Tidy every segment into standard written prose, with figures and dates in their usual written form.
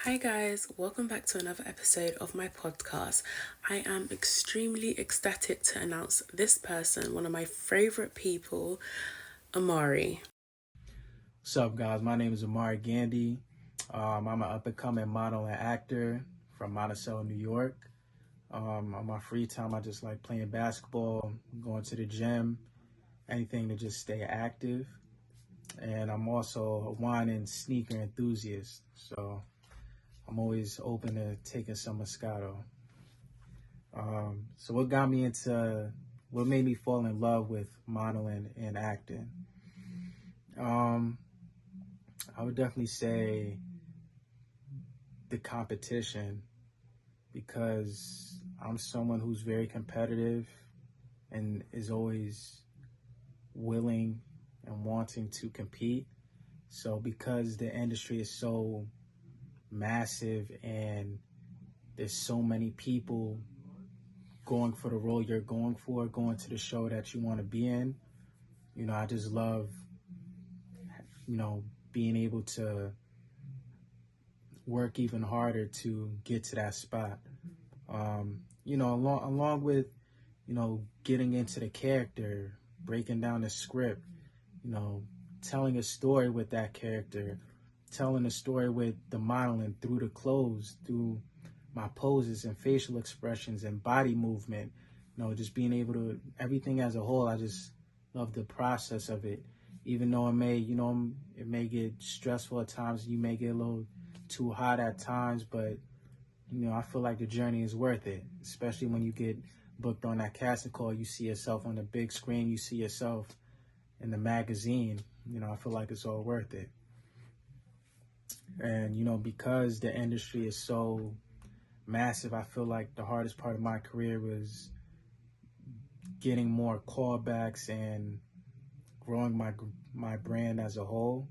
Hi guys, welcome back to another episode of my podcast. I am extremely ecstatic to announce this person, one of my favorite people, Amari. What's up, guys? My name is Amari Gandy. I'm an up-and-coming model and actor from Monticello, New York. On my free time, I just like playing basketball, going to the gym, anything to just stay active. And I'm also a wine and sneaker enthusiast, so I'm always open to taking some Moscato. So what made me fall in love with modeling and acting? I would definitely say the competition, because I'm someone who's very competitive and is always willing and wanting to compete. So because the industry is so massive and there's so many people going for the role you're going for, going to the show that you want to be in, I just love, being able to work even harder to get to that spot. Along with, getting into the character, breaking down the script, telling a story with that character, telling a story with the modeling through the clothes, through my poses and facial expressions and body movement, just being able to, everything as a whole. I just love the process of it. Even though it may get stressful at times, you may get a little too hot at times, but I feel like the journey is worth it, especially when you get booked on that casting call. You see yourself on the big screen, you see yourself in the magazine. I feel like it's all worth it. And, because the industry is so massive, I feel like the hardest part of my career was getting more callbacks and growing my brand as a whole.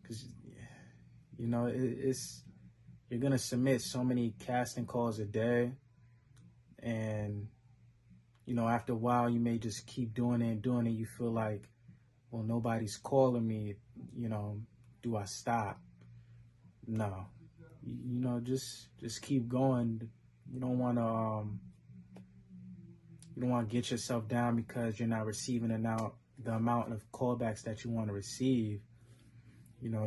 Because, it's you're going to submit so many casting calls a day, and after a while you may just keep doing it and doing it. You feel like, well, nobody's calling me, do I stop? No. Just keep going. You don't want to get yourself down because you're not receiving the amount of callbacks that you want to receive.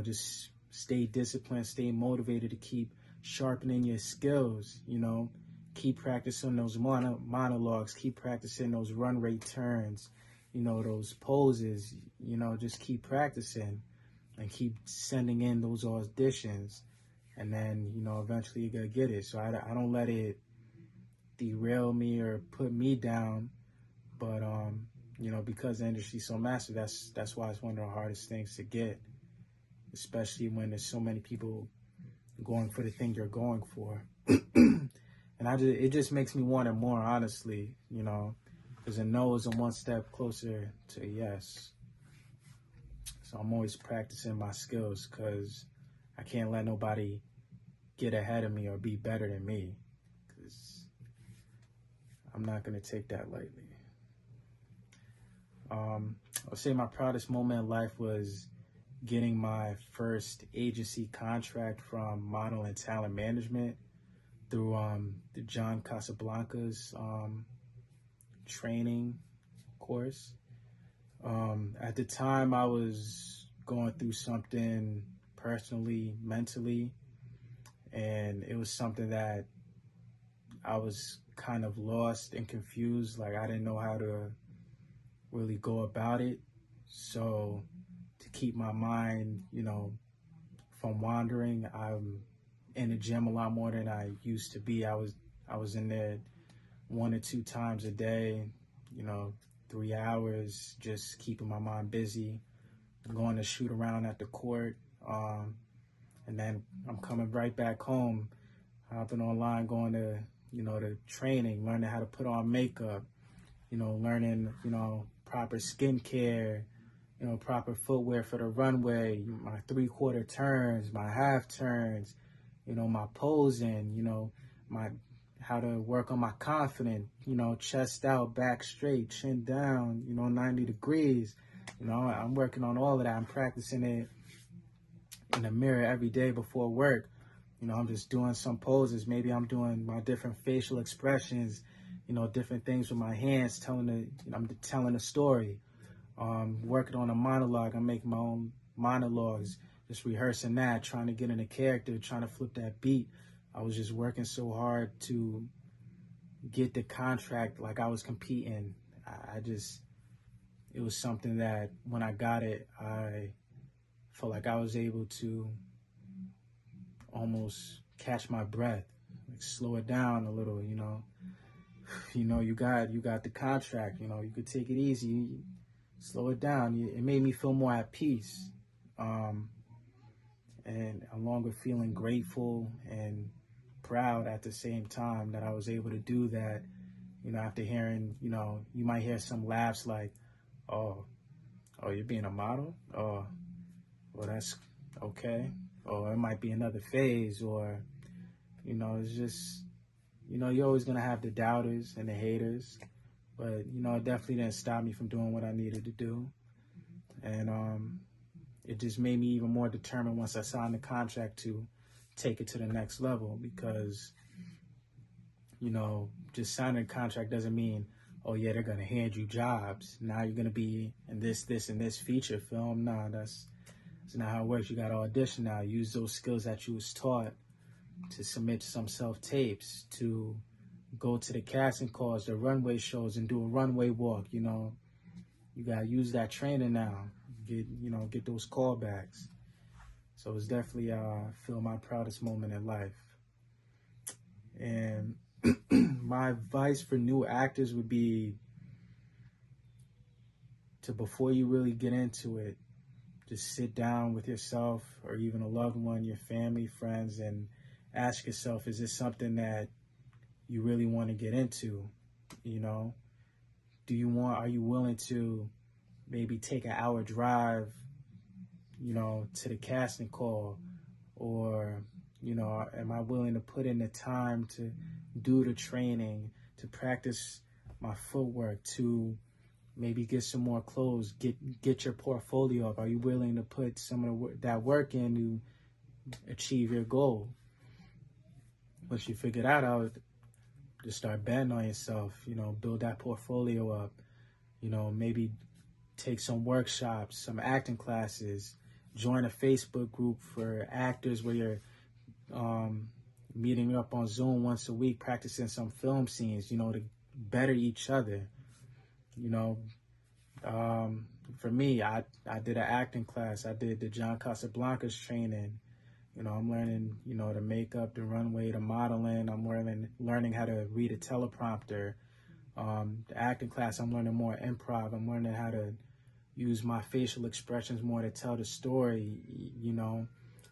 Just stay disciplined, stay motivated to keep sharpening your skills. Keep practicing those monologues, keep practicing those run rate turns, those poses. Just keep practicing and keep sending in those auditions, and then eventually you're gonna get it. So I don't let it derail me or put me down. But because the industry's so massive, that's why it's one of the hardest things to get, especially when there's so many people going for the thing you're going for. And it just makes me want it more, honestly, because a no is a one step closer to a yes. So I'm always practicing my skills, because I can't let nobody get ahead of me or be better than me, because I'm not going to take that lightly. I'll say my proudest moment in life was getting my first agency contract from Model and Talent Management through the John Casablancas training course. At the time, I was going through something personally, mentally, and it was something that I was kind of lost and confused. Like, I didn't know how to really go about it. So to keep my mind, from wandering, I'm in the gym a lot more than I used to be. I was in there 1 or 2 times a day, 3 hours, just keeping my mind busy, going to shoot around at the court. And then I'm coming right back home, hopping online, going to, the training, learning how to put on makeup, learning, proper skincare, proper footwear for the runway, my 3/4 turns, my half turns, my posing, my how to work on my confidence, chest out, back straight, chin down, 90 degrees. I'm working on all of that. I'm practicing it in the mirror every day before work. I'm just doing some poses. Maybe I'm doing my different facial expressions, different things with my hands, I'm telling a story. Working on a monologue. I'm making my own monologues, just rehearsing that, trying to get in a character, trying to flip that beat. I was just working so hard to get the contract, like I was competing. It was something that when I got it, I felt like I was able to almost catch my breath, like slow it down a little. You got the contract. You could take it easy, slow it down. It made me feel more at peace, and along with feeling grateful and proud at the same time that I was able to do that. After hearing, you might hear some laughs like, "Oh, you're being a model? Oh, well, that's okay." Or it might be another phase, or it's just, you're always gonna have the doubters and the haters, but it definitely didn't stop me from doing what I needed to do, and it just made me even more determined once I signed the contract to take it to the next level, because just signing a contract doesn't mean, oh yeah, they're gonna hand you jobs. Now you're gonna be in this, and this feature film. No, that's not how it works. You gotta audition now. Use those skills that you was taught to submit some self-tapes, to go to the casting calls, the runway shows, and do a runway walk. You gotta use that training now. Get those callbacks. So it's definitely feel my proudest moment in life. And my advice for new actors would be to, before you really get into it, just sit down with yourself or even a loved one, your family, friends, and ask yourself, is this something that you really want to get into? Are you willing to maybe take an hour drive, to the casting call? Or, am I willing to put in the time to do the training, to practice my footwork, to maybe get some more clothes, get your portfolio up? Are you willing to put some of that work in to achieve your goal? Once you figure that out, just start betting on yourself, build that portfolio up, maybe take some workshops, some acting classes, join a Facebook group for actors where you're meeting up on Zoom once a week, practicing some film scenes, to better each other. For me, I did an acting class. I did the John Casablancas training. I'm learning, the makeup, the runway, the modeling. I'm learning how to read a teleprompter. The acting class, I'm learning more improv. I'm learning how to use my facial expressions more to tell the story.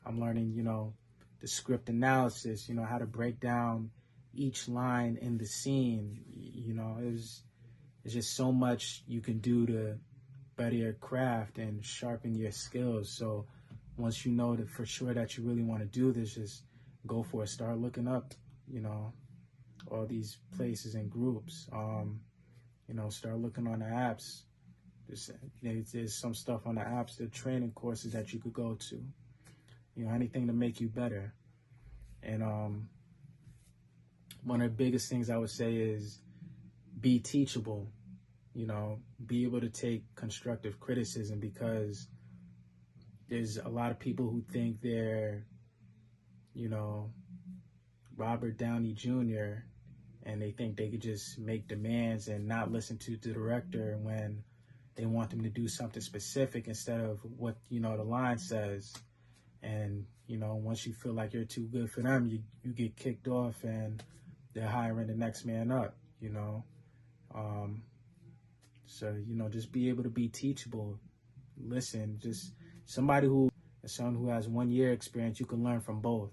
I'm learning, the script analysis, how to break down each line in the scene. It's just so much you can do to better your craft and sharpen your skills. So once you know that for sure that you really want to do this, just go for it. Start looking up, all these places and groups. Start looking on the apps. There's some stuff on the apps, the training courses that you could go to. Anything to make you better. And one of the biggest things I would say is be teachable. Be able to take constructive criticism, because there's a lot of people who think they're, Robert Downey Jr., and they think they could just make demands and not listen to the director when they want them to do something specific instead of what, the line says. And, once you feel like you're too good for them, you get kicked off and they're hiring the next man up, So, just be able to be teachable. Listen, just someone who has 1 year experience, you can learn from both.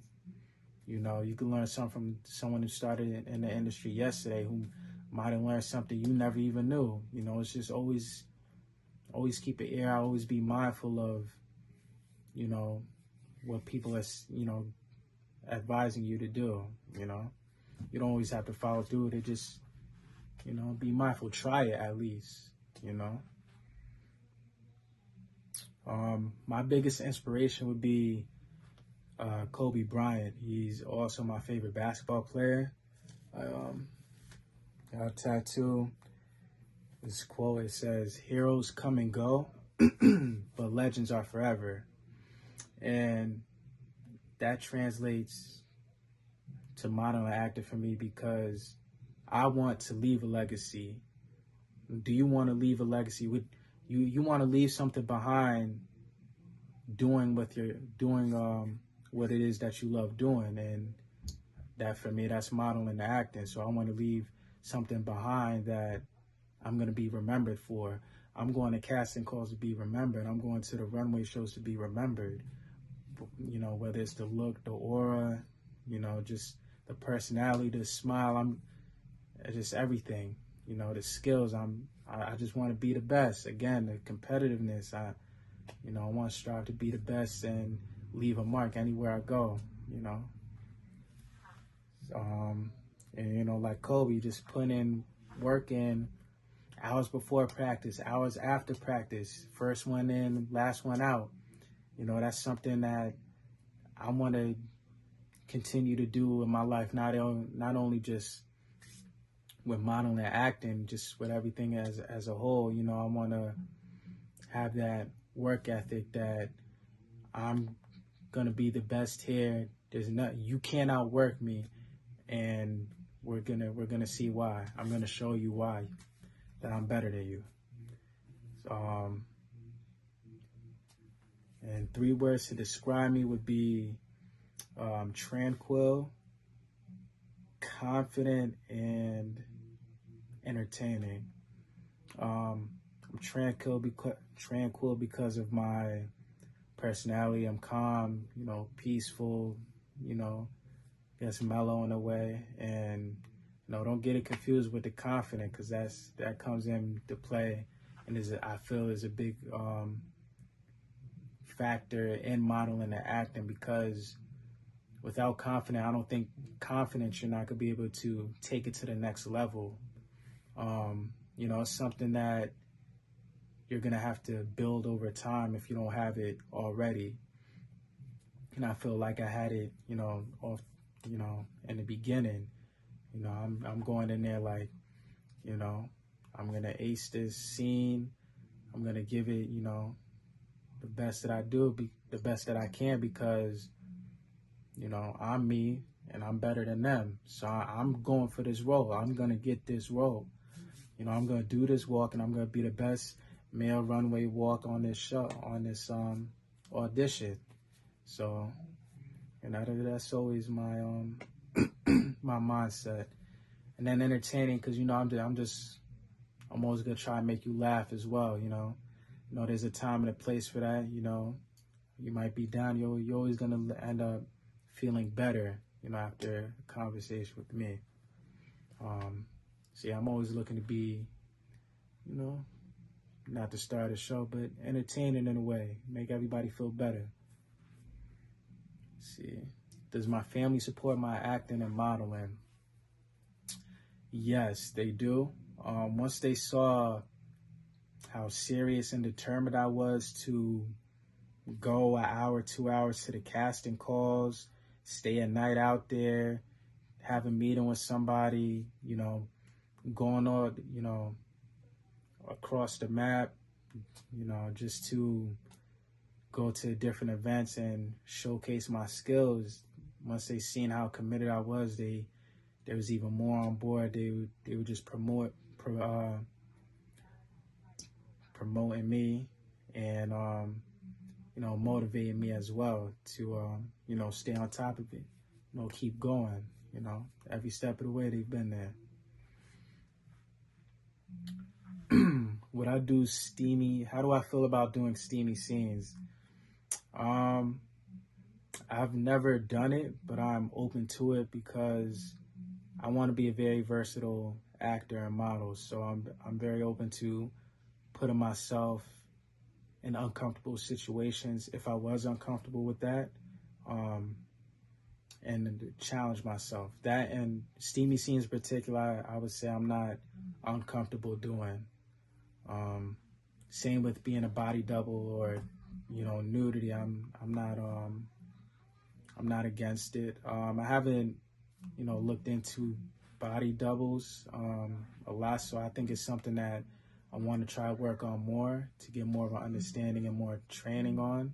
You can learn something from someone who started in the industry yesterday who might have learned something you never even knew. It's just always keep an ear out, always be mindful of, what people are, advising you to do. You don't always have to follow through. They just, be mindful. Try it at least, My biggest inspiration would be Kobe Bryant. He's also my favorite basketball player. I got a tattoo. This quote, it says, "Heroes come and go, but legends are forever." And that translates to modeling acting for me because I want to leave a legacy. Do you want to leave a legacy? You want to leave something behind doing what what it is that you love doing, and that for me, that's modeling the acting. So I want to leave something behind that I'm going to be remembered for. I'm going to casting calls to be remembered. I'm going to the runway shows to be remembered. You know, whether it's the look, the aura, you know, just the personality, the smile, just everything, you know, the skills. I just want to be the best. Again, the competitiveness. I want to strive to be the best and leave a mark anywhere I go, you know. And, you know, like Kobe, just putting in work in hours before practice, hours after practice, first one in, last one out. You know, that's something that I want to continue to do in my life, not only just with modeling and acting, just with everything as a whole. You know, I want to have that work ethic that I'm going to be the best here. You can't outwork me, and we're gonna see why. I'm gonna show you why that I'm better than you. And 3 words to describe me would be tranquil, confident, and entertaining. I'm tranquil because of my personality. I'm calm, you know, peaceful, you know, gets mellow in a way, and you know, don't get it confused with the confident, because that comes into play, and I feel is a big factor in modeling and acting, because without confidence, I don't think confidence, you're not gonna be able to take it to the next level. You know, it's something that you're gonna have to build over time if you don't have it already. And I feel like I had it, you know, in the beginning. You know, I'm going in there like, you know, I'm gonna ace this scene. I'm gonna give it, you know, the best that the best that I can, because, you know, I'm me and I'm better than them. So I'm going for this role. I'm gonna get this role. You know, I'm gonna do this walk, and I'm gonna be the best male runway walk on this show, on this audition. So, and that's always my my mindset. And then entertaining, because you know I'm always gonna try and make you laugh as well. You know, there's a time and a place for that. You know, you might be down. You're always gonna end up feeling better, you know, after a conversation with me. So yeah, I'm always looking to be, you know, not the star of the show, but entertaining in a way, make everybody feel better. Let's see, does my family support my acting and modeling? Yes, they do. Once they saw how serious and determined I was to go an hour, 2 hours to the casting calls, stay a night out there, have a meeting with somebody, you know, going on, you know, across the map, you know, just to go to different events and showcase my skills. Once they seen how committed I was, there was even more on board. They would just promoting me, and you know, motivating me as well to you know, stay on top of it, you know, keep going. You know, every step of the way they've been there. Would I do steamy? How do I feel about doing steamy scenes? I've never done it, but I'm open to it because I want to be a very versatile actor and model. So I'm very open to putting myself in uncomfortable situations if I was uncomfortable with that, and challenge myself. That and steamy scenes in particular, I would say I'm not uncomfortable doing. Same with being a body double or, you know, nudity. I'm I'm not against it. I haven't, looked into body doubles a lot, so I think it's something that I want to try to work on more to get more of an understanding and more training on.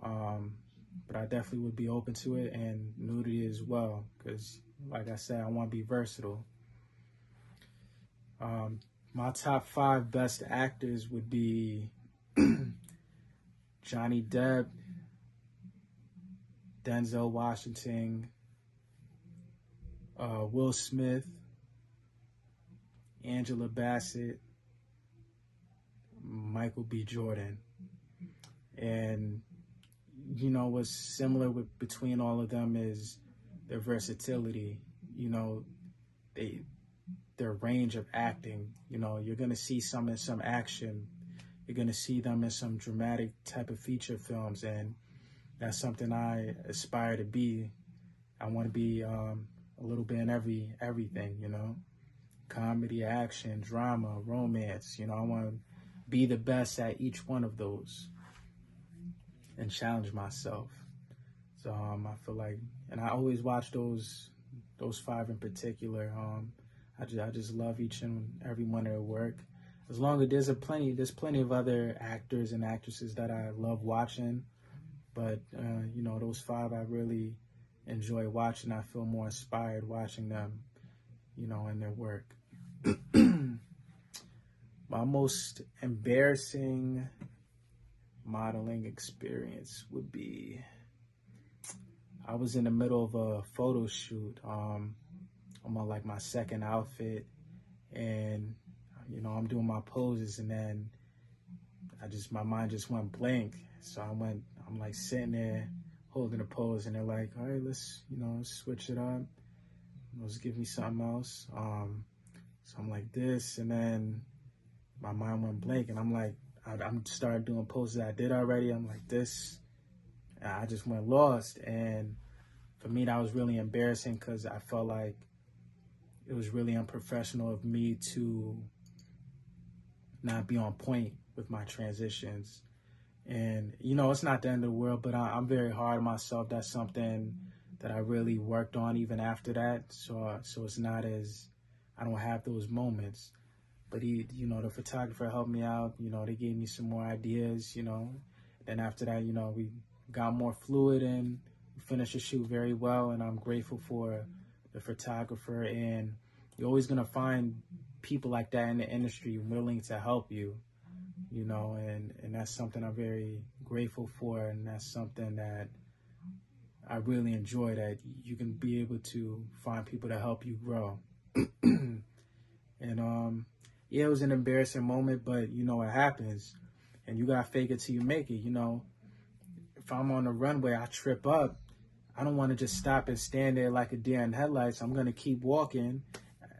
But I definitely would be open to it, and nudity as well, because like I said, I want to be versatile. My top 5 best actors would be Johnny Depp, Denzel Washington, Will Smith, Angela Bassett, Michael B. Jordan. And what's similar between all of them is their versatility. Their range of acting. You're gonna see some in some action. You're gonna see them in some dramatic type of feature films, and that's something I aspire to be. I want to be a little bit in everything. Comedy, action, drama, romance. I want to be the best at each one of those and challenge myself. So I feel like, and I always watch those 5 in particular. I just love each and every one of their work. As long as there's plenty of other actors and actresses that I love watching, but those 5 I really enjoy watching. I feel more inspired watching them, in their work. My most embarrassing modeling experience would be, I was in the middle of a photo shoot. I'm on like my second outfit, and I'm doing my poses, and then my mind just went blank. So I'm like sitting there holding a pose, and they're like, all right, let's switch it up. Let's give me something else. So I'm like this, and then my mind went blank, and I'm like, I'm started doing poses I did already. I'm like this. I just went lost, and for me that was really embarrassing because I felt like it was really unprofessional of me to not be on point with my transitions. And it's not the end of the world, but I'm very hard on myself. That's something that I really worked on even after that. So it's not as, I don't have those moments. But the photographer helped me out. They gave me some more ideas. Then after that, we got more fluid, and we finished the shoot very well. And I'm grateful for the photographer. And you're always gonna find people like that in the industry willing to help you. And that's something I'm very grateful for, and that's something that I really enjoy, that you can be able to find people to help you grow. And yeah, it was an embarrassing moment, but it happens, and you gotta fake it till you make it. If I'm on the runway, I trip up, I don't want to just stop and stand there like a deer in headlights. I'm gonna keep walking,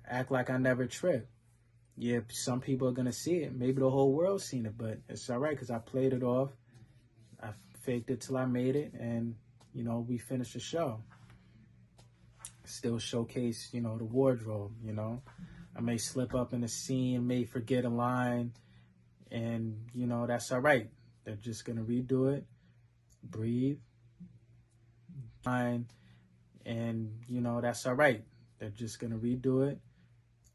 act like I never tripped. Yeah, some people are gonna see it. Maybe the whole world's seen it, but it's all right because I played it off. I faked it till I made it, and we finished the show. Still showcase, the wardrobe. I may slip up in a scene, may forget a line, and that's all right. They're just gonna redo it, breathe, line, and that's all right. They're just gonna redo it,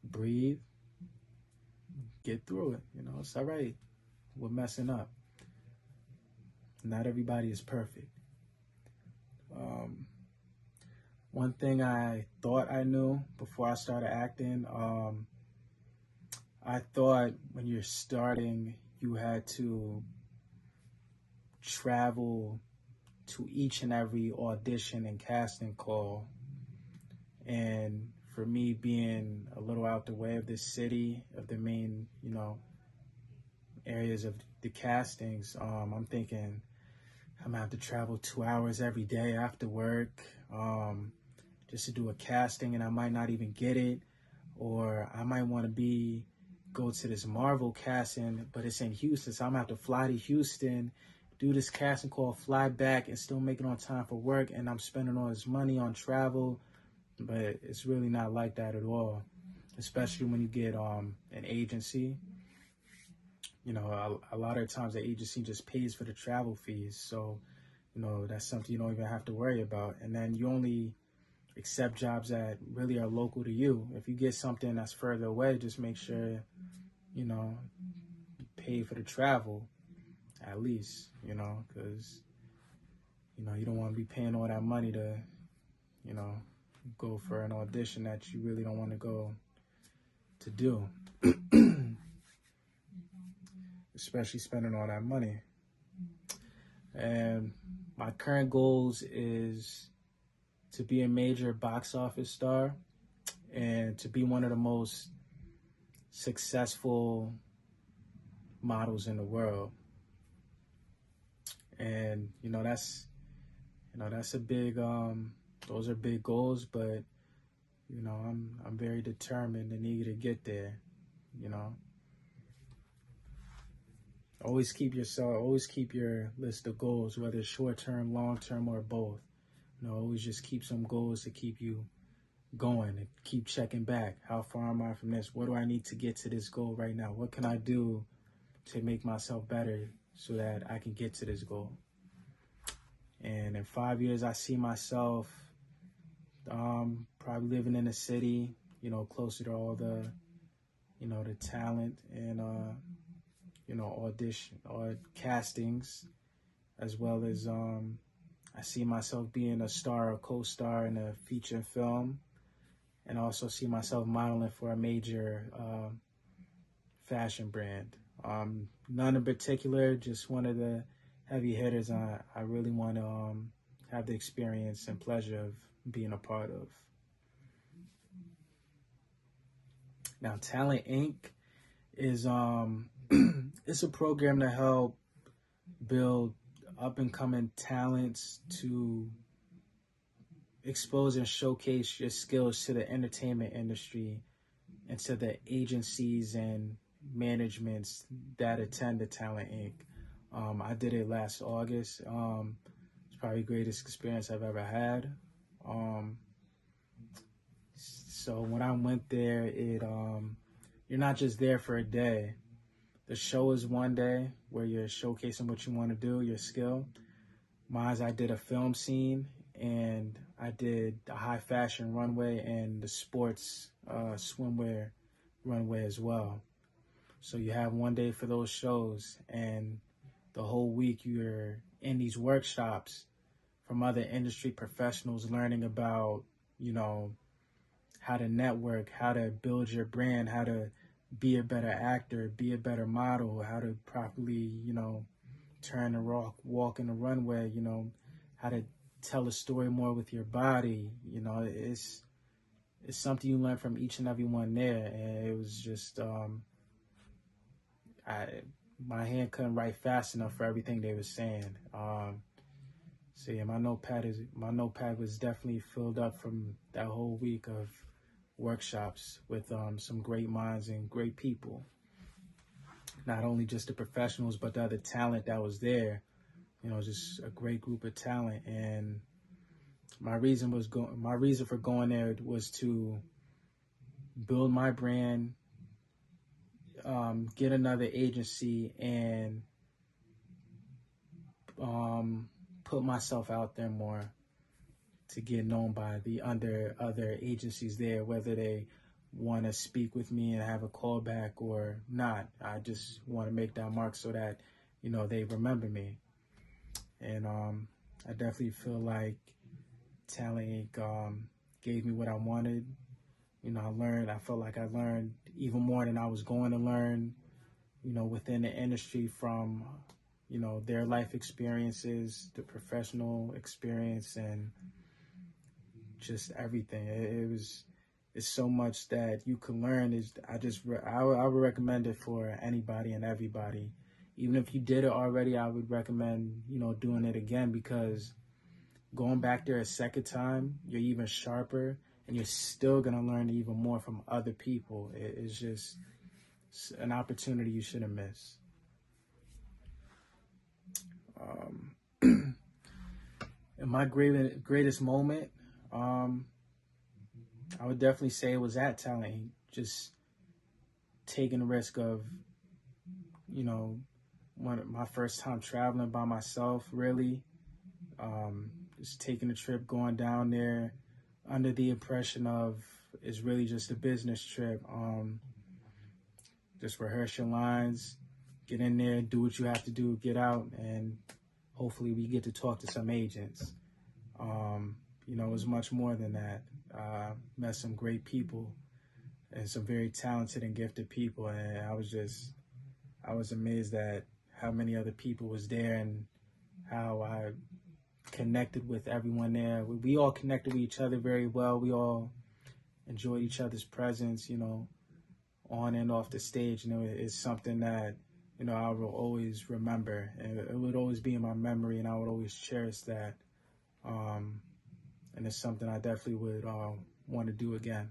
breathe, get through it. It's all right. We're messing up. Not everybody is perfect. One thing I thought I knew before I started acting, I thought when you're starting, you had to travel to each and every audition and casting call. And for me, being a little out the way of the city, of the main, areas of the castings, I'm thinking I'm gonna have to travel 2 hours every day after work, just to do a casting, and I might not even get it. Or I might want to go to this Marvel casting, but it's in Houston, so I'm gonna have to fly to Houston, do this casting call, fly back, and still make it on time for work, and I'm spending all this money on travel. But it's really not like that at all, especially when you get an agency. A lot of times the agency just pays for the travel fees, so that's something you don't even have to worry about. And then you only accept jobs that really are local to you. If you get something that's further away, just make sure, you pay for the travel at least, because, you don't want to be paying all that money to, you know, go for an audition that you really don't want to go to do, especially spending all that money. And my current goals is to be a major box office star and to be one of the most successful models in the world. And that's a big those are big goals, but I'm very determined and eager to get there. you know always keep your list of goals, whether it's short term, long term, or both. Always just keep some goals to keep you going and keep checking back. How far am I from this? What do I need to get to this goal right now? What can I do to make myself better so that I can get to this goal? And in 5 years, I see myself probably living in a city, closer to all the talent and, audition or castings, as well as I see myself being a star or co-star in a feature film, and also see myself modeling for a major fashion brand. None in particular, just one of the heavy hitters I really want to have the experience and pleasure of being a part of. Now, Talent Inc. is it's a program to help build up-and-coming talents to expose and showcase your skills to the entertainment industry and to the agencies and managements that attend the Talent Inc. I did it last August. It's probably the greatest experience I've ever had. So when I went there, you're not just there for a day. The show is one day where you're showcasing what you want to do, your skill. I did a film scene, and I did a high fashion runway and the sports swimwear runway as well. So you have one day for those shows, and the whole week you're in these workshops from other industry professionals learning about, how to network, how to build your brand, how to be a better actor, be a better model, how to properly, turn and walk in the runway, how to tell a story more with your body. It's something you learn from each and every one there. And it was just, my hand couldn't write fast enough for everything they were saying. So yeah, my notepad was definitely filled up from that whole week of workshops with some great minds and great people. Not only just the professionals, but the other talent that was there. Just a great group of talent. And my reason for going there was to build my brand, get another agency, and put myself out there more to get known by the other agencies there, whether they want to speak with me and have a callback or not. I just want to make that mark so that, they remember me. And I definitely feel like Talent Inc. Gave me what I wanted. I felt like I learned even more than I was going to learn, within the industry from, their life experiences, the professional experience, and just everything. It's so much that you can learn. I would recommend it for anybody and everybody. Even if you did it already, I would recommend, doing it again, because going back there a second time, you're even sharper and you're still going to learn even more from other people. It's just an opportunity you shouldn't miss. And my greatest moment, I would definitely say it was at Talent. Just taking the risk of, my first time traveling by myself, really, Just taking a trip, going down there under the impression of it's really just a business trip. Just rehearse your lines, get in there, do what you have to do, get out, and hopefully we get to talk to some agents. It was much more than that. Met some great people and some very talented and gifted people, and I was amazed at how many other people was there and how I connected with everyone there. We all connected with each other very well. We all enjoyed each other's presence, on and off the stage. It's something that, I will always remember. And it would always be in my memory, and I would always cherish that. And it's something I definitely would want to do again.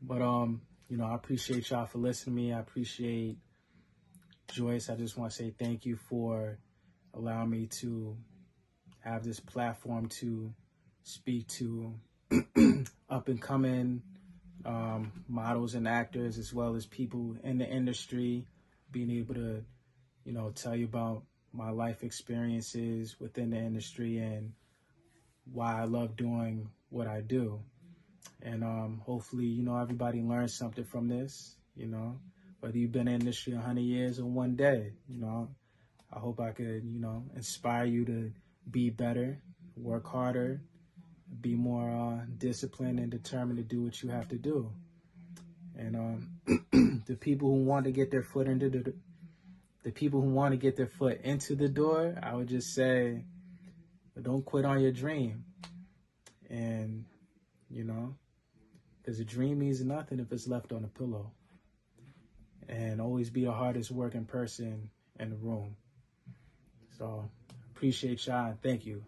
But, I appreciate y'all for listening to me. I appreciate Joyce. I just want to say thank you for allowing me to have this platform to speak to up and coming models and actors, as well as people in the industry, being able to, tell you about my life experiences within the industry and why I love doing what I do. And hopefully, everybody learns something from this, whether you've been in the industry 100 years or one day, I hope I could, inspire you to be better, work harder, be more disciplined and determined to do what you have to do. And the people who want to get their foot into the door, I would just say, don't quit on your dream. And, because a dream means nothing if it's left on a pillow. And always be the hardest working person in the room. So appreciate y'all and thank you.